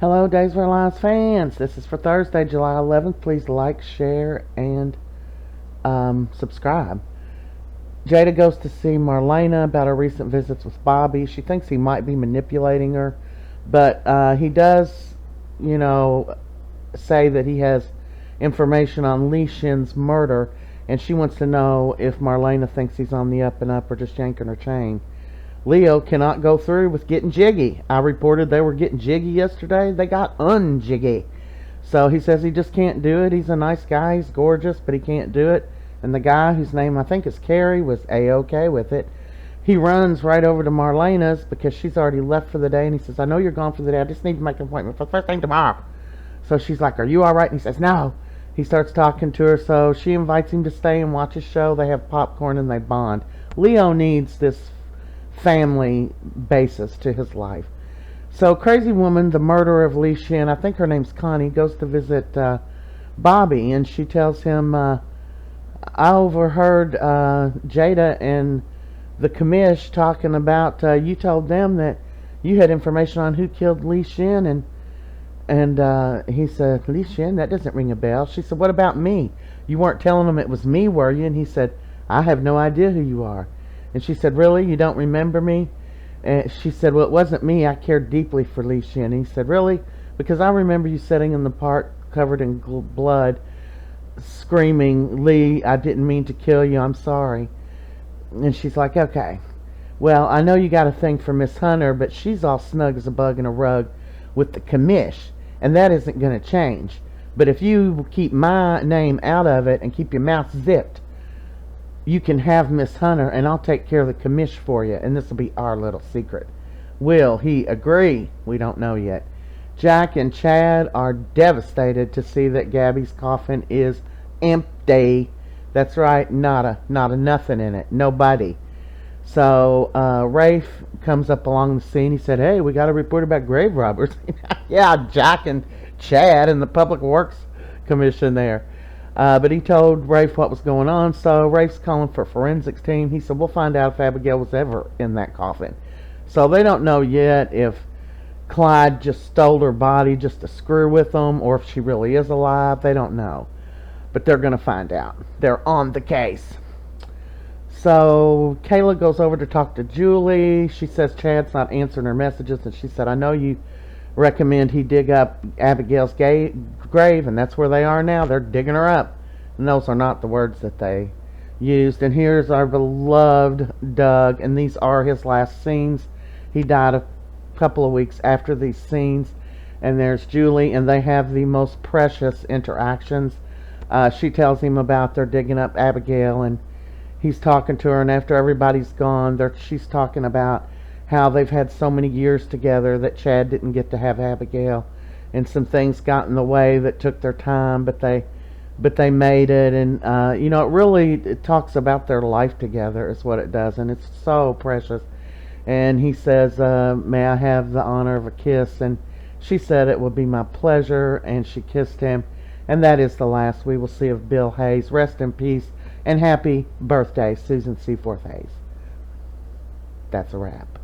Hello, Days for Lives fans. This is for Thursday, July 11th. Please like, share, and subscribe. Jada goes to see Marlena about her recent visits with Bobby. She thinks he might be manipulating her, but he does, you know, say that he has information on Li Shin's murder, and she wants to know if Marlena thinks he's on the up and up or just yanking her chain. Leo cannot go through with getting jiggy. I reported they were getting jiggy yesterday. They got unjiggy. So he says he just can't do it. He's a nice guy. He's gorgeous, but he can't do it. And the guy, whose name I think is Carrie, was A-OK with it. He runs right over to Marlena's because she's already left for the day. And he says, I know you're gone for the day. I just need to make an appointment for the first thing tomorrow. So she's like, are you all right? And he says, no. He starts talking to her. So she invites him to stay and watch a show. They have popcorn and they bond. Leo needs this family basis to his life. So Crazy Woman, the murderer of Li Shin, I think her name's Connie, goes to visit Bobby, and she tells him, I overheard Jada and the commish talking about you told them that you had information on who killed Li Shin, and he said, Li Shin, that doesn't ring a bell. She said, what about me? You weren't telling them it was me, were you? And he said, I have no idea who you are. And she said, really? You don't remember me? And she said, well, it wasn't me. I cared deeply for Li Shin. And he said, really? Because I remember you sitting in the park covered in blood, screaming, Lee, I didn't mean to kill you. I'm sorry. And she's like, okay. Well, I know you got a thing for Miss Hunter, but she's all snug as a bug in a rug with the commish. And that isn't going to change. But if you keep my name out of it and keep your mouth zipped, you can have Miss Hunter, and I'll take care of the commish for you, and this will be our little secret. Will he agree? We don't know yet. Jack and Chad are devastated to see that Gabby's coffin is empty. That's right, not a nothing in it. Nobody. So Rafe comes up along the scene. He said, hey, we got a report about grave robbers. Yeah, Jack and Chad and the Public Works Commission there. But he told Rafe what was going on, so Rafe's calling for a forensics team. He said, we'll find out if Abigail was ever in that coffin. So they don't know yet if Clyde just stole her body just to screw with them, or if she really is alive. They don't know. But they're going to find out. They're on the case. So Kayla goes over to talk to Julie. She says Chad's not answering her messages, and she said, I know you recommend he dig up Abigail's grave, and that's where they are now. They're digging her up. And those are not the words that they used. And here's our beloved Doug, and these are his last scenes. He died a couple of weeks after these scenes. And there's Julie, and they have the most precious interactions. She tells him about they're digging up Abigail, and he's talking to her, and after everybody's gone, she's talking about how they've had so many years together that Chad didn't get to have Abigail, and some things got in the way that took their time, but they made it. And it talks about their life together is what it does, and it's so precious. And he says, may I have the honor of a kiss? And she said it would be my pleasure, and she kissed him. And that is the last we will see of Bill Hayes. Rest in peace, and happy birthday, Susan Seaforth Hayes. That's a wrap.